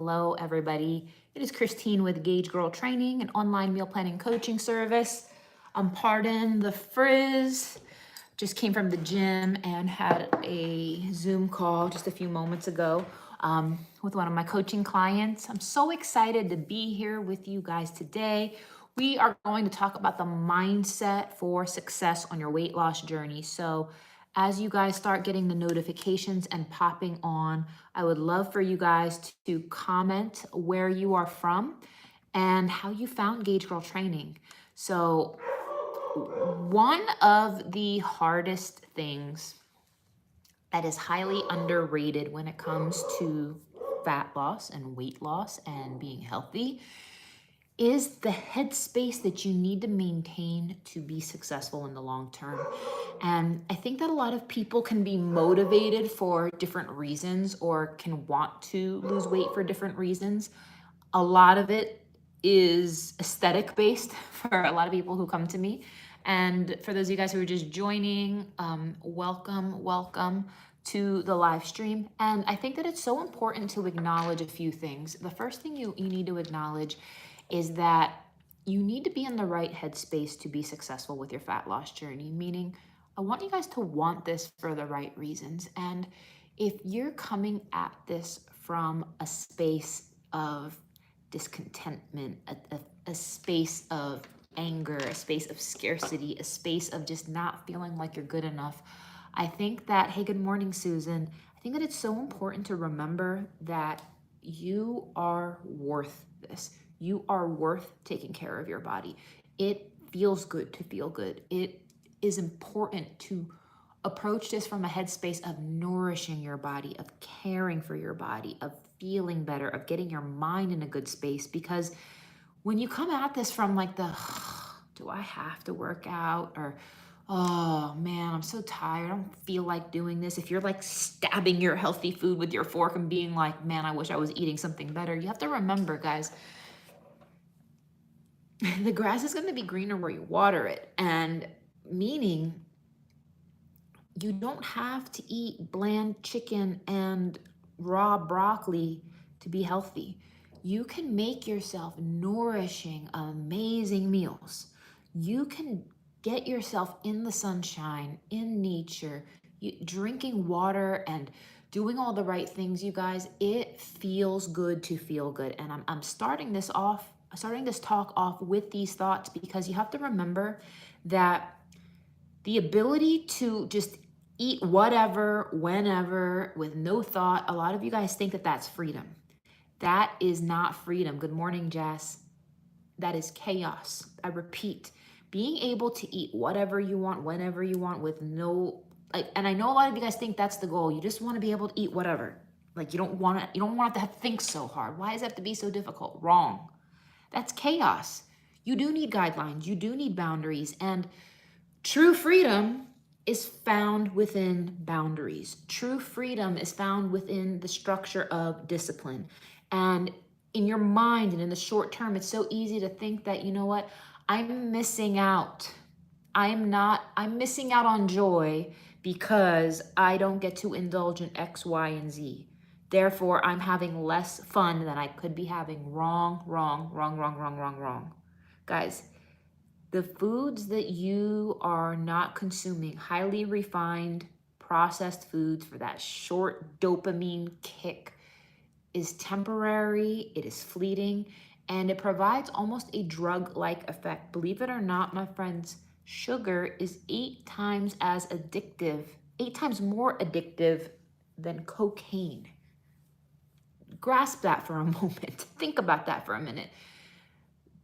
Hello, everybody. It is Christine with Gauge Girl Training, an online meal planning coaching service. Pardon the frizz. Just came from the gym and had a Zoom call just a few moments ago with one of my coaching clients. I'm so excited to be here with you guys today. We are going to talk about the mindset for success on your weight loss journey. So, as you guys start getting the notifications and popping on, I would love for you guys to comment where you are from and how you found Gauge Girl Training. So, one of the hardest things that is highly underrated when it comes to fat loss and weight loss and being healthy is the headspace that you need to maintain to be successful in the long term. And I think that a lot of people can be motivated for different reasons or can want to lose weight for different reasons. A lot of it is aesthetic based for a lot of people who come to me. And for those of you guys who are just joining, welcome to the live stream. And I think that it's so important to acknowledge a few things. The first thing you need to acknowledge is that you need to be in the right headspace to be successful with your fat loss journey, meaning I want you guys to want this for the right reasons. And if you're coming at this from a space of discontentment, a space of anger, a space of scarcity, a space of just not feeling like you're good enough, I think that, hey, good morning, Susan. I think that it's so important to remember that you are worth this. You are worth taking care of your body. It feels good to feel good. It is important to approach this from a headspace of nourishing your body, of caring for your body, of feeling better, of getting your mind in a good space. Because when you come at this from like the, do I have to work out? Or, oh man, I'm so tired. I don't feel like doing this. If you're like stabbing your healthy food with your fork and being like, man, I wish I was eating something better. You have to remember, guys, the grass is going to be greener where you water it. And meaning you don't have to eat bland chicken and raw broccoli to be healthy. You can make yourself nourishing, amazing meals. You can get yourself in the sunshine, in nature, drinking water and doing all the right things, you guys. It feels good to feel good. And I'm starting this talk off with these thoughts because you have to remember that the ability to just eat whatever, whenever, with no thought, a lot of you guys think that that's freedom. That is not freedom. Good morning, Jess. That is chaos. I repeat, being able to eat whatever you want, whenever you want, with no, like, and I know a lot of you guys think that's the goal. You just want to be able to eat whatever. Like, you don't want to have to think so hard. Why does it have to be so difficult? Wrong. That's chaos. You do need guidelines. You do need boundaries. And true freedom is found within boundaries. True freedom is found within the structure of discipline. And in your mind and in the short term, it's so easy to think that, you know what, I'm missing out. I'm missing out on joy because I don't get to indulge in X, Y, and Z. Therefore, I'm having less fun than I could be having. Wrong. Guys, the foods that you are not consuming, highly refined, processed foods for that short dopamine kick, is temporary, it is fleeting, and it provides almost a drug-like effect. Believe it or not, my friends, sugar is 8 times more addictive than cocaine. Grasp that for a moment. Think about that for a minute.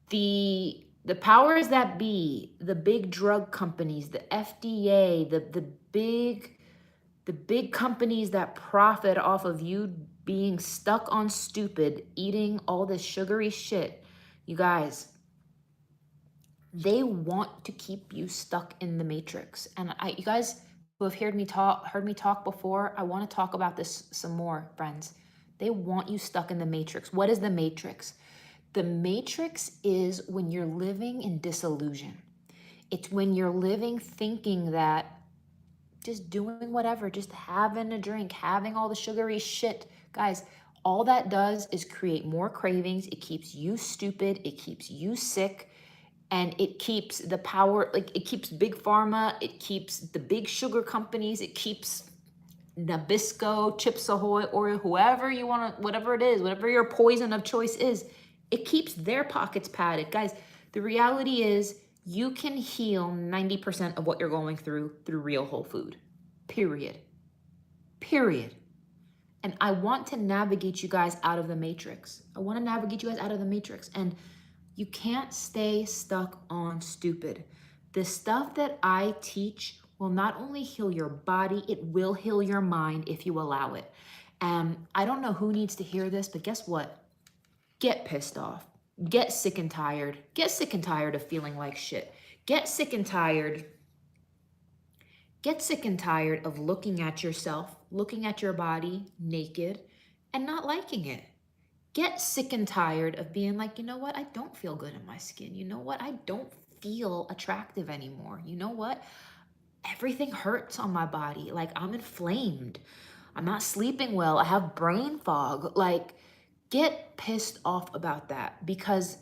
The powers that be, the big drug companies, the FDA, the big companies that profit off of you being stuck on stupid, eating all this sugary shit, you guys, they want to keep you stuck in the matrix. And you guys who have heard me talk before, I want to talk about this some more, friends. They want you stuck in the matrix. What is the matrix? The matrix is when you're living in disillusion. It's when you're living thinking that just doing whatever, just having a drink, having all the sugary shit. Guys, all that does is create more cravings. It keeps you stupid. It keeps you sick. And it keeps the power, like it keeps big pharma. It keeps the big sugar companies. It keeps Nabisco, Chips Ahoy, or whoever you want to, whatever it is, whatever your poison of choice is, it keeps their pockets padded. Guys, the reality is you can heal 90% of what you're going through real whole food. Period. Period. And I want to navigate you guys out of the matrix. I want to navigate you guys out of the matrix. And you can't stay stuck on stupid. The stuff that I teach will not only heal your body, it will heal your mind if you allow it. And I don't know who needs to hear this, but guess what? Get pissed off. Get sick and tired. Get sick and tired of feeling like shit. Get sick and tired. Get sick and tired of looking at yourself, looking at your body naked and not liking it. Get sick and tired of being like, you know what? I don't feel good in my skin. You know what? I don't feel attractive anymore. You know what? Everything hurts on my body. Like I'm inflamed. I'm not sleeping well. I have brain fog. Like get pissed off about that, because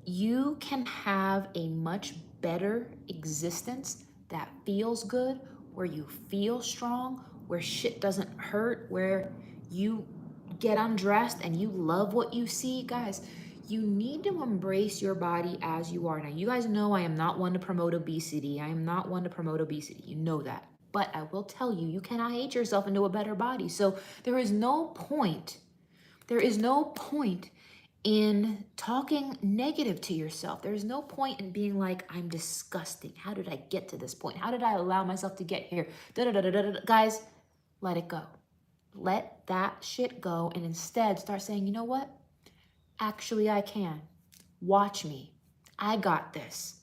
you can have a much better existence that feels good, where you feel strong, where shit doesn't hurt, where you get undressed and you love what you see. Guys, you need to embrace your body as you are. Now, you guys know I am not one to promote obesity. I am not one to promote obesity. You know that. But I will tell you, you cannot hate yourself into a better body. So there is no point in talking negative to yourself. There's no point in being like, I'm disgusting. How did I get to this point? How did I allow myself to get here? Guys, let it go. Let that shit go and instead start saying, you know what? Actually, I can. Watch me. I got this.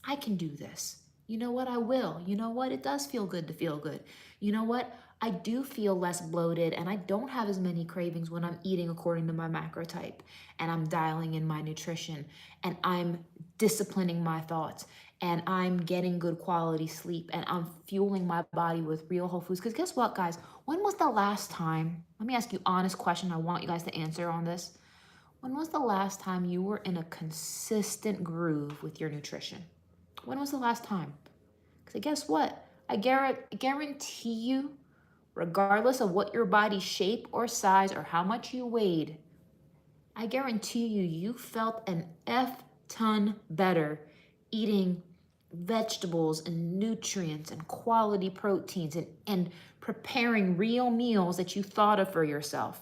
I can do this. You know what? I will. You know what? It does feel good to feel good. You know what? I do feel less bloated and I don't have as many cravings when I'm eating according to my macro type and I'm dialing in my nutrition and I'm disciplining my thoughts and I'm getting good quality sleep and I'm fueling my body with real whole foods. Because guess what, guys? When was the last time, let me ask you an honest question. I want you guys to answer on this. When was the last time you were in a consistent groove with your nutrition? When was the last time? Because guess what? I guarantee you, regardless of what your body shape or size or how much you weighed, I guarantee you, you felt an F-ton better eating vegetables and nutrients and quality proteins and preparing real meals that you thought of for yourself.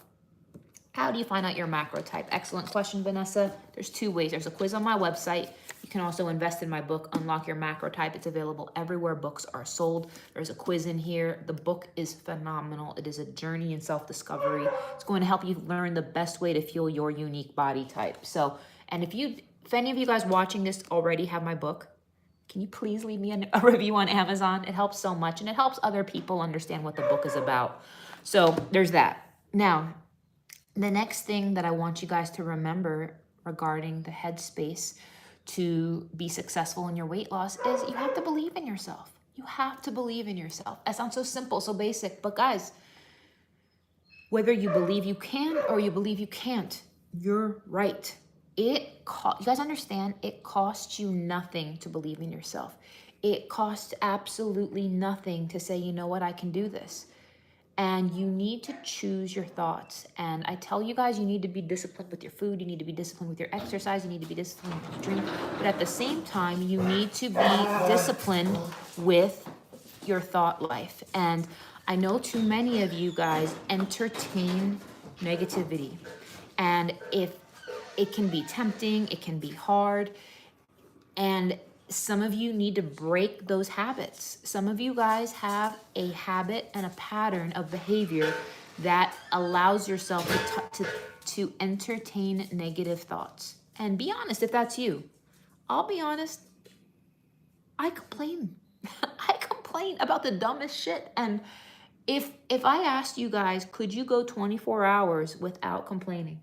How do you find out your macro type? Excellent question, Vanessa. There's two ways. There's a quiz on my website. You can also invest in my book, Unlock Your Macro Type. It's available everywhere books are sold. There's a quiz in here. The book is phenomenal. It is a journey in self-discovery. It's going to help you learn the best way to fuel your unique body type. So, and if any of you guys watching this already have my book, can you please leave me a review on Amazon? It helps so much and it helps other people understand what the book is about. So there's that. Now, the next thing that I want you guys to remember regarding the headspace to be successful in your weight loss is you have to believe in yourself. You have to believe in yourself. That sounds so simple, so basic, but guys, whether you believe you can or you believe you can't, you're right. You guys understand, it costs you nothing to believe in yourself. It costs absolutely nothing to say, you know what, I can do this. And you need to choose your thoughts. And I tell you guys, you need to be disciplined with your food. You need to be disciplined with your exercise. You need to be disciplined with your drink. But at the same time, you need to be disciplined with your thought life. And I know too many of you guys entertain negativity. And if it can be tempting, it can be hard. And some of you need to break those habits. Some of you guys have a habit and a pattern of behavior that allows yourself to entertain negative thoughts. And be honest if that's you. I'll be honest, I complain. I complain about the dumbest shit. And if I asked you guys, could you go 24 hours without complaining?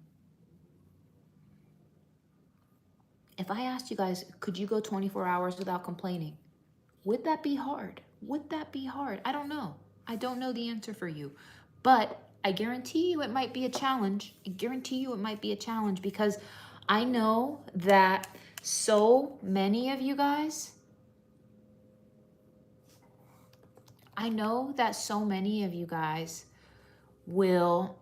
If I asked you guys, could you go 24 hours without complaining? Would that be hard? Would that be hard? I don't know. I don't know the answer for you. But I guarantee you it might be a challenge. I guarantee you it might be a challenge because I know that so many of you guys, will,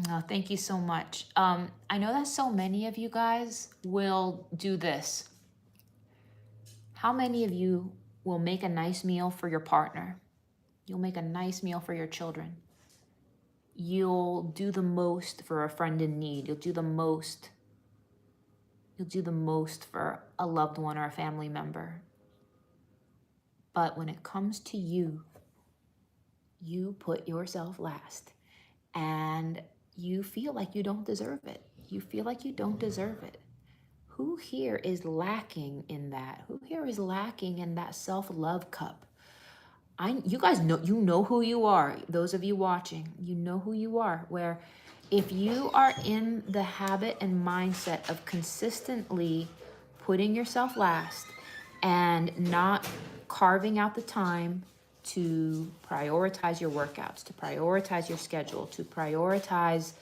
no, thank you so much. I know that so many of you guys will do this. How many of you will make a nice meal for your partner? You'll make a nice meal for your children. You'll do the most for a friend in need. You'll do the most for a loved one or a family member. But when it comes to you, you put yourself last and you feel like you don't deserve it. You feel like you don't deserve it. Who here is lacking in that? Who here is lacking in that self-love cup? You guys know, you know who you are. Those of you watching, you know who you are. Where if you are in the habit and mindset of consistently putting yourself last and not carving out the time to prioritize your workouts, to prioritize your schedule, to prioritize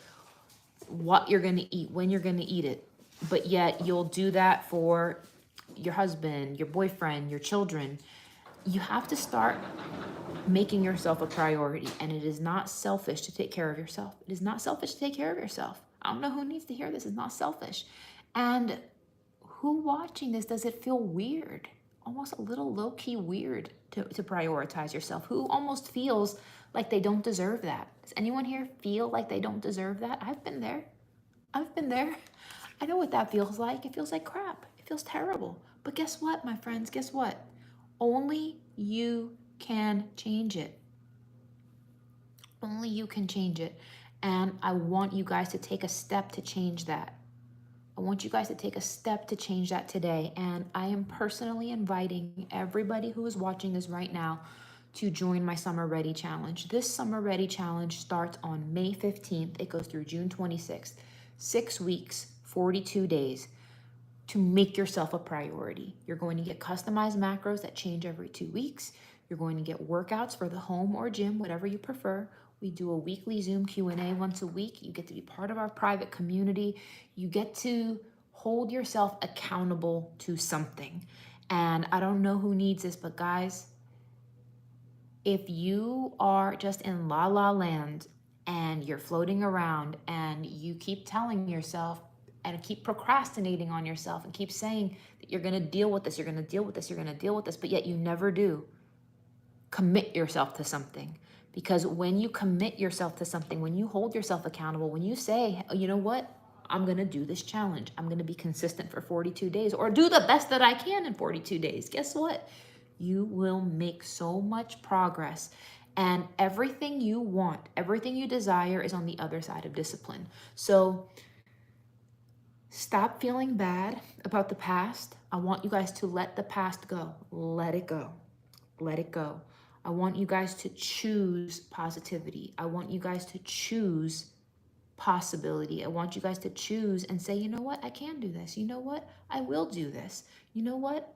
what you're going to eat, when you're going to eat it, but yet you'll do that for your husband, your boyfriend, your children, you have to start making yourself a priority. And it is not selfish to take care of yourself. It is not selfish to take care of yourself. I don't know who needs to hear this. It's not selfish. And who watching this, does it feel weird? Almost a little low-key weird to prioritize yourself? Who almost feels like they don't deserve that? Does anyone here feel like they don't deserve that? I've been there. I've been there. I know what that feels like. It feels like crap. It feels terrible. But guess what, my friends? Guess what? Only you can change it. Only you can change it. And I want you guys to take a step to change that. I want you guys to take a step to change that today. And I am personally inviting everybody who is watching this right now to join my Summer Ready Challenge. This Summer Ready Challenge starts on May 15th. It goes through June 26th. 6 weeks, 42 days to make yourself a priority. You're going to get customized macros that change every 2 weeks. You're going to get workouts for the home or gym, whatever you prefer. We do a weekly Zoom Q&A once a week. You get to be part of our private community. You get to hold yourself accountable to something. And I don't know who needs this, but guys, if you are just in la la land and you're floating around and you keep telling yourself and keep procrastinating on yourself and keep saying that you're going to deal with this, you're going to deal with this, you're going to deal with this, but yet you never do, commit yourself to something. Because when you commit yourself to something, when you hold yourself accountable, when you say, oh, you know what, I'm going to do this challenge, I'm going to be consistent for 42 days or do the best that I can in 42 days, guess what? You will make so much progress. And everything you want, everything you desire is on the other side of discipline. So stop feeling bad about the past. I want you guys to let the past go. Let it go. Let it go. I want you guys to choose positivity. I want you guys to choose possibility. I want you guys to choose and say, you know what? I can do this. You know what? I will do this. You know what?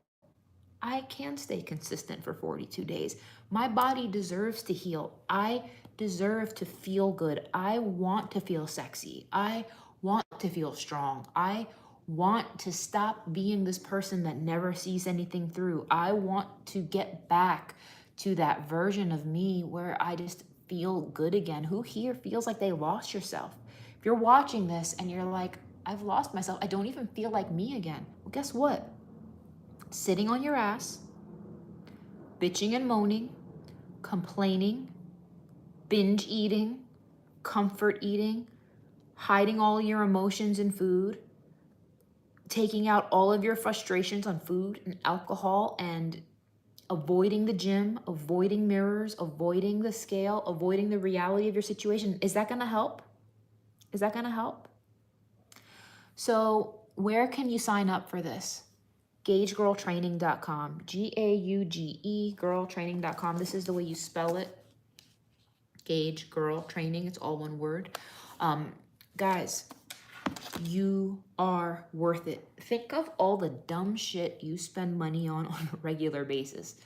I can stay consistent for 42 days. My body deserves to heal. I deserve to feel good. I want to feel sexy. I want to feel strong. I want to stop being this person that never sees anything through. I want to get back to that version of me where I just feel good again. Who here feels like they lost yourself? If you're watching this and you're like, I've lost myself, I don't even feel like me again. Well, guess what? Sitting on your ass, bitching and moaning, complaining, binge eating, comfort eating, hiding all your emotions in food, taking out all of your frustrations on food and alcohol, and avoiding the gym, avoiding mirrors, avoiding the scale, avoiding the reality of your situation. Is that going to help? Is that going to help? So where can you sign up for this? gaugegirltraining.com, G-A-U-G-E, girltraining.com. This is the way you spell it. Gauge Girl Training. It's all one word. Guys, you are worth it. Think of all the dumb shit you spend money on a regular basis.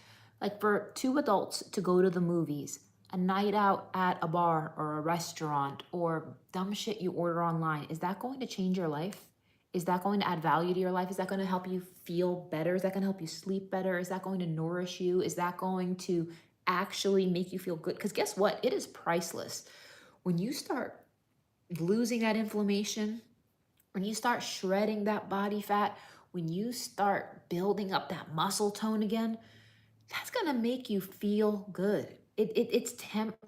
Like for two adults to go to the movies, a night out at a bar or a restaurant, or dumb shit you order online, is that going to change your life? Is that going to add value to your life? Is that going to help you feel better? Is that going to help you sleep better? Is that going to nourish you? Is that going to actually make you feel good? Because guess what? It is priceless. When you start losing that inflammation, when you start shredding that body fat, when you start building up that muscle tone again, that's gonna make you feel good.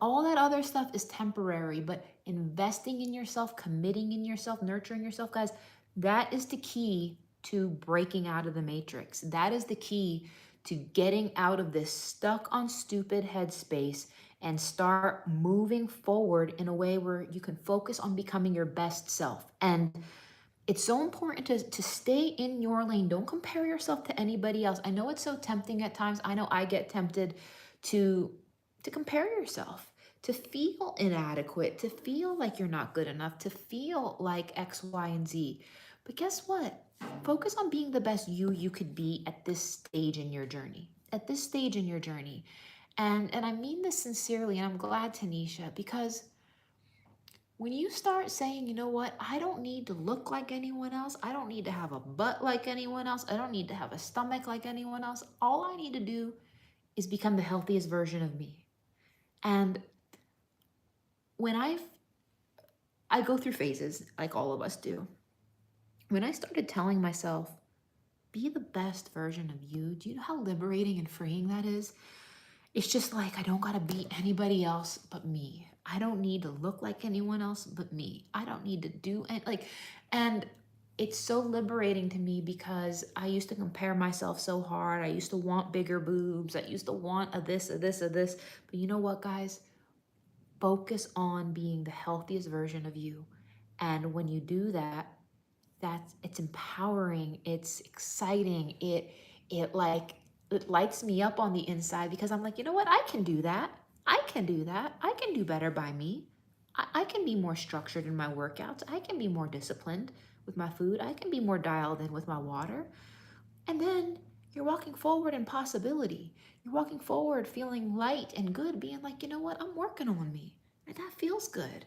All that other stuff is temporary, but investing in yourself, committing in yourself, nurturing yourself, guys, that is the key to breaking out of the matrix. That is the key to getting out of this stuck on stupid headspace and start moving forward in a way where you can focus on becoming your best self. And it's so important to stay in your lane. Don't compare yourself to anybody else. I know it's so tempting at times. I know I get tempted to compare yourself, to feel inadequate, to feel like you're not good enough, to feel like X, Y, and Z. But guess what? Focus on being the best you could be at this stage in your journey. At this stage in your journey. And I mean this sincerely, and I'm glad, Tanisha, because when you start saying, you know what, I don't need to look like anyone else. I don't need to have a butt like anyone else. I don't need to have a stomach like anyone else. All I need to do is become the healthiest version of me. And when I go through phases like all of us do. When I started telling myself, be the best version of you, do you know how liberating and freeing that is? It's just like, I don't gotta be anybody else but me. I don't need to look like anyone else but me. I don't need to do it and it's so liberating to me because I used to compare myself so hard. I used to want bigger boobs. I used to want a this, a this, a this. But you know what, guys? Focus on being the healthiest version of you. And when you do that, it's empowering, it's exciting, it lights me up on the inside because I'm like, you know what, I can do that. I can do that. I can do better by me. I can be more structured in my workouts. I can be more disciplined with my food. I can be more dialed in with my water. And then you're walking forward in possibility. You're walking forward feeling light and good, being like, you know what, I'm working on me. And that feels good.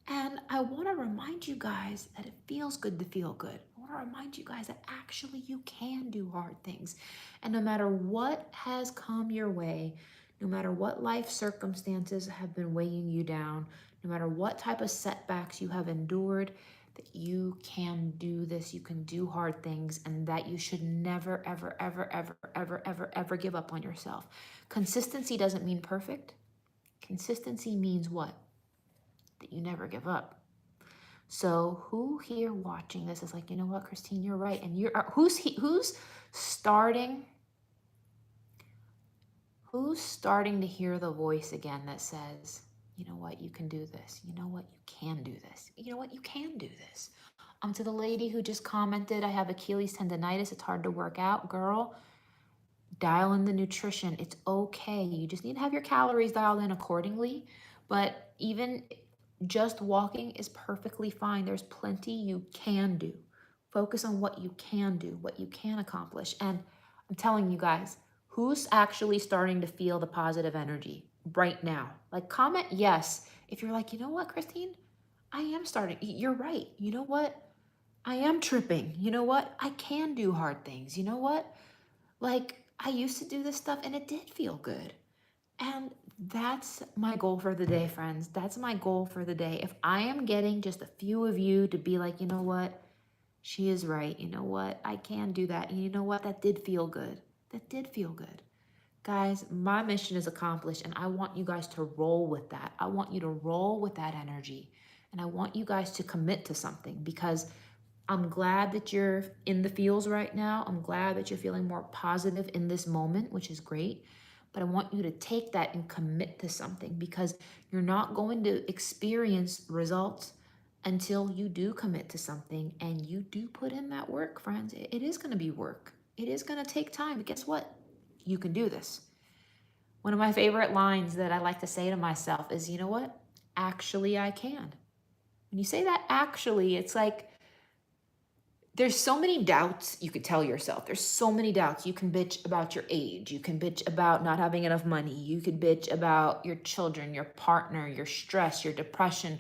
And I want to remind you guys that it feels good to feel good. I want to remind you guys that actually you can do hard things. And no matter what has come your way, no matter what life circumstances have been weighing you down, no matter what type of setbacks you have endured, that you can do this, you can do hard things, and that you should never, ever, ever, ever, ever, ever, ever give up on yourself. Consistency doesn't mean perfect. Consistency means what? That you never give up. So who here watching this is like, you know what, Christine, you're right. And who's starting to hear the voice again that says, you know what, you can do this. You know what, you can do this. You know what, you can do this. To the lady who just commented, I have Achilles tendonitis. It's hard to work out. Girl, dial in the nutrition. It's okay. You just need to have your calories dialed in accordingly. But even just walking is perfectly fine. There's plenty you can do. Focus on what you can do, what you can accomplish. And I'm telling you guys, who's actually starting to feel the positive energy right now? Like, comment yes if you're like, you know what, Christine, I am starting. You're right. You know what? I am tripping. You know what? I can do hard things. You know what? Like, I used to do this stuff and it did feel good. And that's my goal for the day, friends. That's my goal for the day. If I am getting just a few of you to be like, you know what? She is right. You know what? I can do that. And you know what? That did feel good. That did feel good. Guys, my mission is accomplished and I want you guys to roll with that. I want you to roll with that energy. And I want you guys to commit to something because I'm glad that you're in the feels right now. I'm glad that you're feeling more positive in this moment, which is great. But I want you to take that and commit to something because you're not going to experience results until you do commit to something and you do put in that work, friends. It is going to be work. It is going to take time. But guess what? You can do this. One of my favorite lines that I like to say to myself is, you know what? Actually, I can. When you say that actually, it's like there's so many doubts you could tell yourself. There's so many doubts. You can bitch about your age. You can bitch about not having enough money. You could bitch about your children, your partner, your stress, your depression,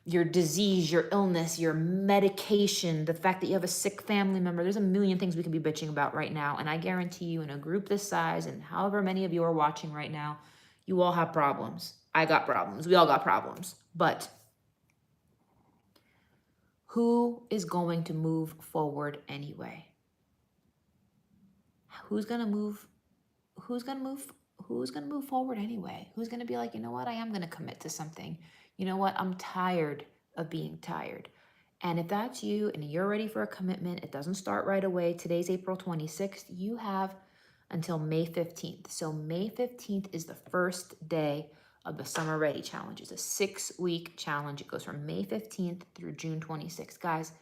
your disease, your illness, your medication, the fact that you have a sick family member. There's a million things we can be bitching about right now. And I guarantee you, in a group this size, and however many of you are watching right now, you all have problems. I got problems. We all got problems. But who is going to move forward anyway? Who's going to move? Who's going to move? Who's going to move forward anyway? Who's going to be like, you know what? I am going to commit to something. You know what? I'm tired of being tired. And if that's you and you're ready for a commitment, it doesn't start right away. Today's April 26th. You have until May 15th. So May 15th is the first day of the Summer Ready Challenge. It's a 6-week challenge. It goes from May 15th through June 26th. Guys,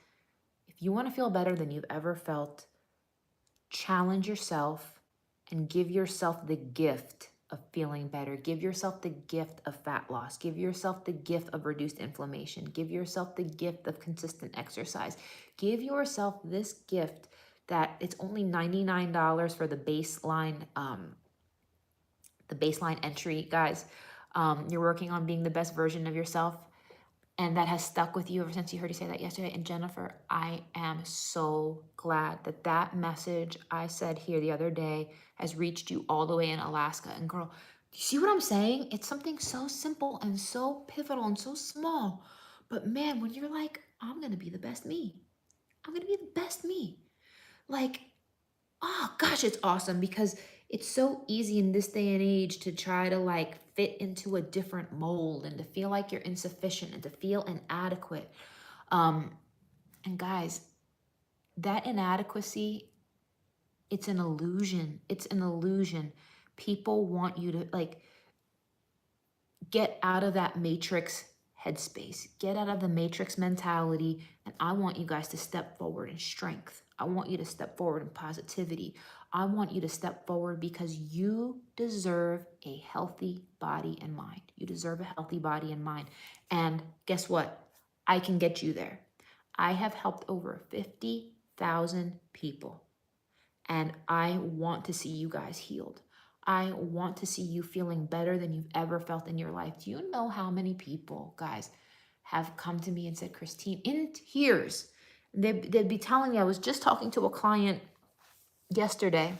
if you want to feel better than you've ever felt, challenge yourself and give yourself the gift of feeling better. Give yourself the gift of fat loss. Give yourself the gift of reduced inflammation. Give yourself the gift of consistent exercise. Give yourself this gift that it's only $99 for the baseline entry, guys. You're working on being the best version of yourself. And that has stuck with you ever since you heard you say that yesterday. And Jennifer, I am so glad that that message I said here the other day has reached you all the way in Alaska. And girl, you see what I'm saying? It's something so simple and so pivotal and so small. But man, when you're like, I'm going to be the best me. I'm going to be the best me. Like, oh gosh, it's awesome because it's so easy in this day and age to try to like fit into a different mold and to feel like you're insufficient and to feel inadequate. And guys, that inadequacy, it's an illusion. It's an illusion. People want you to like get out of that matrix headspace, get out of the matrix mentality. And I want you guys to step forward in strength. I want you to step forward in positivity. I want you to step forward because you deserve a healthy body and mind. You deserve a healthy body and mind. And guess what? I can get you there. I have helped over 50,000 people. And I want to see you guys healed. I want to see you feeling better than you've ever felt in your life. Do you know how many people, guys, have come to me and said, Christine, in tears, they'd be telling me, I was just talking to a client yesterday.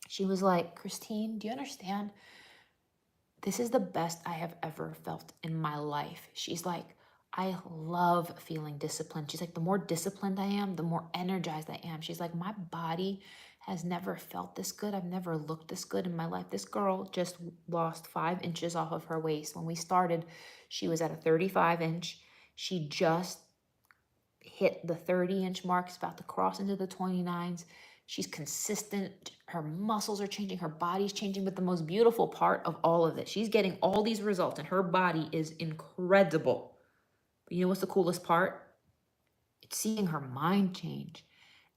She was like, Christine, do you understand? This is the best I have ever felt in my life. She's like, I love feeling disciplined. She's like, the more disciplined I am, the more energized I am. She's like, my body has never felt this good. I've never looked this good in my life. This girl just lost 5 inches off of her waist. When we started, she was at a 35 inch. She just hit the 30-inch mark. She's about to cross into the 29s. She's consistent. Her muscles are changing. Her body's changing. But the most beautiful part of all of it, she's getting all these results and her body is incredible. But you know what's the coolest part? It's seeing her mind change.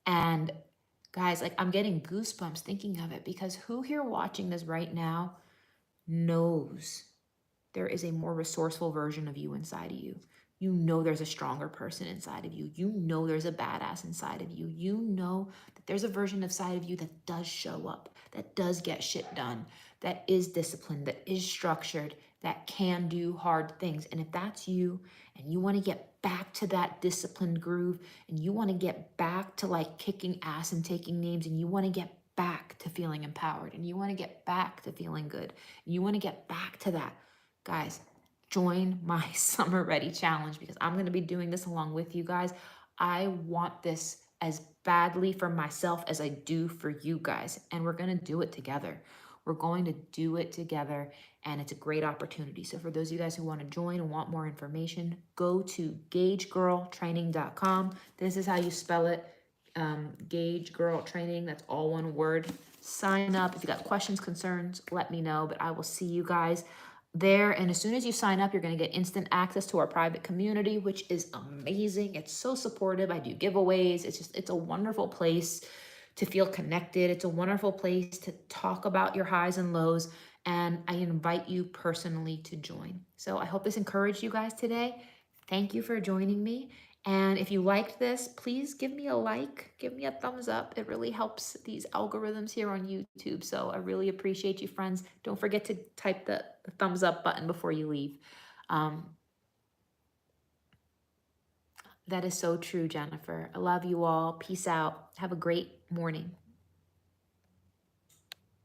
And guys, like I'm getting goosebumps thinking of it because who here watching this right now knows there is a more resourceful version of you inside of you. You know there's a stronger person inside of you. You know there's a badass inside of you. You know that there's a version of side of you that does show up, that does get shit done, that is disciplined, that is structured, that can do hard things. And if that's you and you want to get back to that disciplined groove and you want to get back to like kicking ass and taking names and you want to get back to feeling empowered and you want to get back to feeling good and you want to get back to that, guys, join my Summer Ready Challenge because I'm going to be doing this along with you guys. I want this as badly for myself as I do for you guys, and we're going to do it together. We're going to do it together, and it's a great opportunity. So for those of you guys who want to join and want more information, go to gaugegirltraining.com. This is how you spell it, Gauge Girl Training. That's all one word. Sign up. If you got questions, concerns, let me know, but I will see you guys there. And as soon as you sign up, you're going to get instant access to our private community, which is amazing. It's so supportive. I do giveaways. It's a wonderful place to feel connected. It's a wonderful place to talk about your highs and lows. And I invite you personally to join. So I hope this encouraged you guys today. Thank you for joining me. And if you liked this, please give me a like, give me a thumbs up. It really helps these algorithms here on YouTube. So I really appreciate you, friends. Don't forget to type the thumbs up button before you leave. That is so true, Jennifer. I love you all. Peace out. Have a great morning.